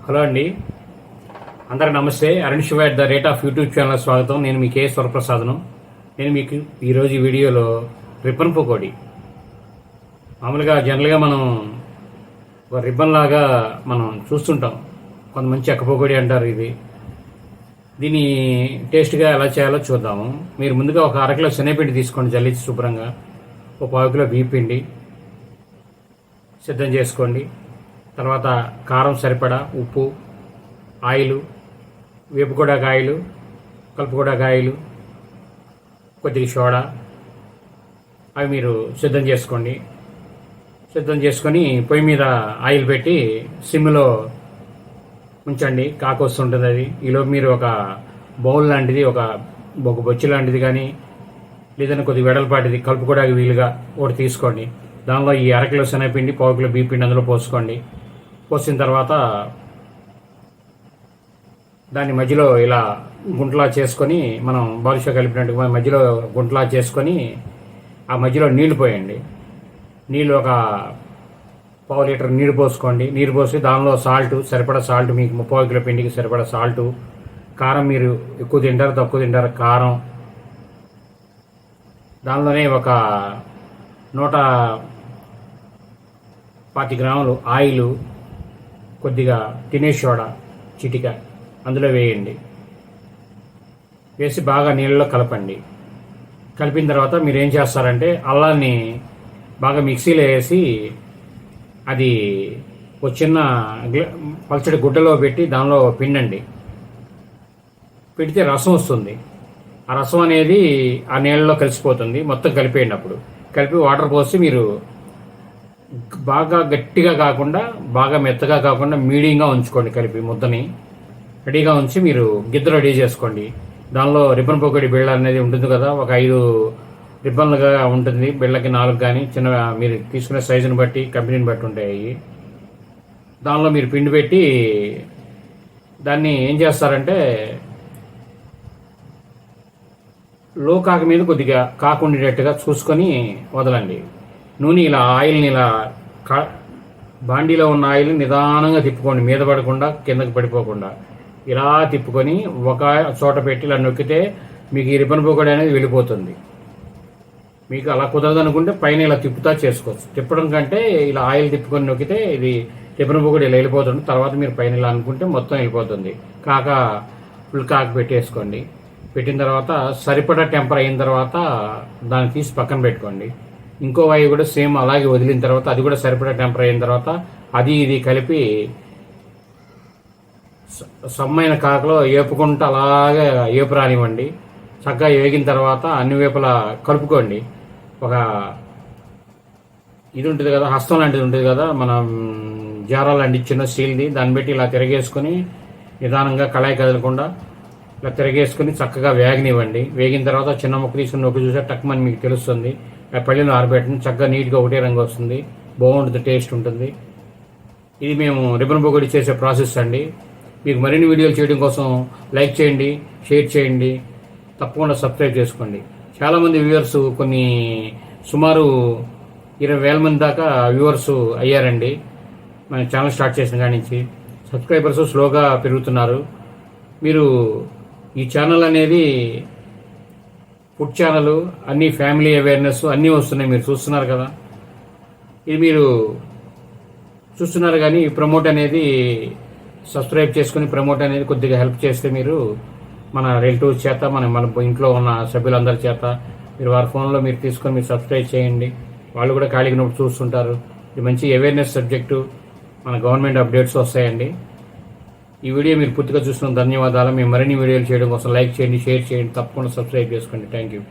Hello అండి, అందరికి నమస్తే. అరుణ్ శివ @ యూట్యూబ్ ఛానల్ స్వాగతం. నేను మీ కే స్వరప్రసాద్ను. నేను మీకు ఈరోజు ఈ వీడియోలో రిబ్బన్ పకోడీ, మామూలుగా జనరల్గా మనం ఒక రిబ్బన్ లాగా మనం చూస్తుంటాం. కొంతమంది చెక్క పకోడీ అంటారు. దీన్ని టేస్ట్గా ఎలా చేయాలో చూద్దాము. మీరు ముందుగా ఒక అరకిలో శనగపిండి తీసుకోండి, జల్లించి శుభ్రంగా. ఒక 1/2 కిలో బియ్యం పిండి సిద్ధం చేసుకోండి. తర్వాత కారం సరిపడా, ఉప్పు, ఆయిలు, వేపుకోడానికి ఆయిలు, కలుపుకోడానికి ఆయిలు, కొద్దిగా సోడా, అవి మీరు సిద్ధం చేసుకోండి. సిద్ధం చేసుకొని పొయ్యి మీద ఆయిల్ పెట్టి సిమ్లో ఉంచండి. కాకొస్తుంటుంది అది. ఈలోపు మీరు ఒక బౌల్ లాంటిది, ఒక బొచ్చు లాంటిది కానీ, లేదంటే కొద్దిగా వెడల్పాటిది కలుపుకోవడానికి వీలుగా ఒకటి తీసుకోండి. దానిలో ఈ అరకిలో శనగపిండి, 1/4 కిలో బియ్యం పిండి అందులో పోసుకోండి. పోసిన తర్వాత దాన్ని మధ్యలో ఇలా గుంటలా చేసుకొని, మనం బాదుషా కలిపినట్టుగా మధ్యలో గుంటలా చేసుకొని ఆ మధ్యలో నీళ్లు పోయండి. నీళ్ళు ఒక 1/2 లీటర్ నీరు పోసుకోండి. నీరు పోసి దానిలో సరిపడా సాల్ట్, మీకు 30 కిలో పిండికి సరిపడా సాల్టు, కారం మీరు ఎక్కువ తింటారు తక్కువ తింటారు కారం, దానిలోనే ఒక 120 గ్రాములు ఆయిలు, కొద్దిగా తినే సోడా చిటిక అందులో వేయండి. వేసి బాగా నీళ్ళలో కలపండి. కలిపిన తర్వాత మీరు ఏం చేస్తారంటే అల్లాన్ని బాగా మిక్సీలో వేసి అది ఒక చిన్న పల్చడి గుడ్డలో పెట్టి దానిలో పిండండి. పెడితే రసం వస్తుంది. ఆ రసం అనేది ఆ నీళ్ళలో కలిసిపోతుంది. మొత్తం కలిపేయండి. అప్పుడు కలిపి వాటర్ పోసి మీరు బాగా గట్టిగా కాకుండా బాగా మెత్తగా కాకుండా మీడియంగా ఉంచుకోండి. కలిపి ముద్దని రెడీగా ఉంచి మీరు గిద్ద రెడీ చేసుకోండి. దానిలో రిబ్బన్ పకోడీ బిళ్ళ అనేది ఉంటుంది కదా, ఒక 5 రిబ్బన్లుగా ఉంటుంది. బిళ్ళకి 4 కానీ చిన్న మీరు తీసుకునే సైజుని బట్టి కంపెనీని బట్టి ఉంటాయి. దానిలో మీరు పిండి పెట్టి దాన్ని ఏం చేస్తారంటే లో కాక మీద కొద్దిగా కాకుండేటట్టుగా చూసుకొని వదలండి. నూనె ఇలా ఆయిల్ని ఇలా బాండీలో ఉన్న ఆయిల్ని నిదానంగా తిప్పుకోండి, మీద పడకుండా కిందకి పడిపోకుండా. ఇలా తిప్పుకొని ఒక చోట పెట్టి ఇలా నొక్కితే మీకు ఈ రిబ్బన్ పకోడీ అనేది వెళ్ళిపోతుంది. మీకు అలా కుదరదు అనుకుంటే పైన ఇలా తిప్పుతా చేసుకోవచ్చు. తిప్పడం కంటే ఇలా ఆయిల్ తిప్పుకొని నొక్కితే ఇది రిబ్బన్ పకోడీ ఇలా వెళ్ళిపోతుంది. తర్వాత మీరు పైన ఇలా అనుకుంటే మొత్తం వెళ్ళిపోతుంది. ఫుల్ కాక పెట్టేసుకోండి. పెట్టిన తర్వాత సరిపడా టెంపర్ అయిన తర్వాత దాన్ని తీసి పక్కన పెట్టుకోండి. ఇంకో వాయి కూడా సేమ్ అలాగే వదిలిన తర్వాత అది కూడా సరిపడా టెంపర్ అయిన తర్వాత అది ఇది కలిపి సమ్మైన కాకలో ఏపుకుంటూ అలాగే ఏపు రానివ్వండి. చక్కగా వేగిన తర్వాత అన్ని వైపులా కలుపుకోండి. ఒక ఇది ఉంటుంది కదా, హస్తం లాంటిది ఉంటుంది కదా, మనం జారా లాంటి చిన్న స్టీల్ది, దాన్ని బట్టి ఇలా తిరగేసుకొని నిదానంగా కళాయి కదలకుండా ఇలా తిరగేసుకుని చక్కగా వేగనివ్వండి. వేగిన తర్వాత చిన్న ముక్క తీసుకుని నొక్కి చూసా టక్మని మీకు తెలుస్తుంది. ఆ పళ్ళిని ఆరబెట్టండి. చక్కగా నీట్గా ఒకటే రంగు వస్తుంది. బాగుంటుంది, టేస్ట్ ఉంటుంది. ఇది మేము రిబ్బన్ పకోడీ చేసే ప్రాసెస్ అండి. మీకు మరిన్ని వీడియోలు చేయడం కోసం లైక్ చేయండి, షేర్ చేయండి, తప్పకుండా సబ్స్క్రైబ్ చేసుకోండి. చాలామంది వ్యూవర్స్ సుమారు 20,000 మంది దాకా వ్యూవర్స్ అయ్యారండి మన ఛానల్ స్టార్ట్ చేసిన కాడి నుంచి. సబ్స్క్రైబర్స్ స్లోగా పెరుగుతున్నారు. మీరు ఈ ఛానల్ అనేది ఫుడ్ ఛానల్, అన్ని ఫ్యామిలీ అవేర్నెస్ అన్నీ వస్తున్నాయి. మీరు చూస్తున్నారు కదా, ఇది మీరు చూస్తున్నారు. కానీ ప్రమోట్ అనేది సబ్స్క్రైబ్ చేసుకుని ప్రమోట్ అనేది కొద్దిగా హెల్ప్ చేస్తే మీరు మన రిలేటివ్స్ చేత, మన ఇంట్లో ఉన్న సభ్యులందరి చేత మీరు వారి ఫోన్లో మీరు తీసుకొని మీరు సబ్స్క్రైబ్ చేయండి. వాళ్ళు కూడా ఖాళీగా నోటి చూస్తుంటారు. ఇది మంచి అవేర్నెస్ సబ్జెక్టు. మన గవర్నమెంట్ అప్డేట్స్ వస్తాయండి. ఈ వీడియో మీరు పూర్తిగా చూసిన ధన్యవాదాలు. మేము మరిన్ని వీడియోలు చేయడం కోసం లైక్ చేయండి, షేర్ చేయండి, తప్పకుండా సబ్స్క్రైబ్ చేసుకోండి. Thank you.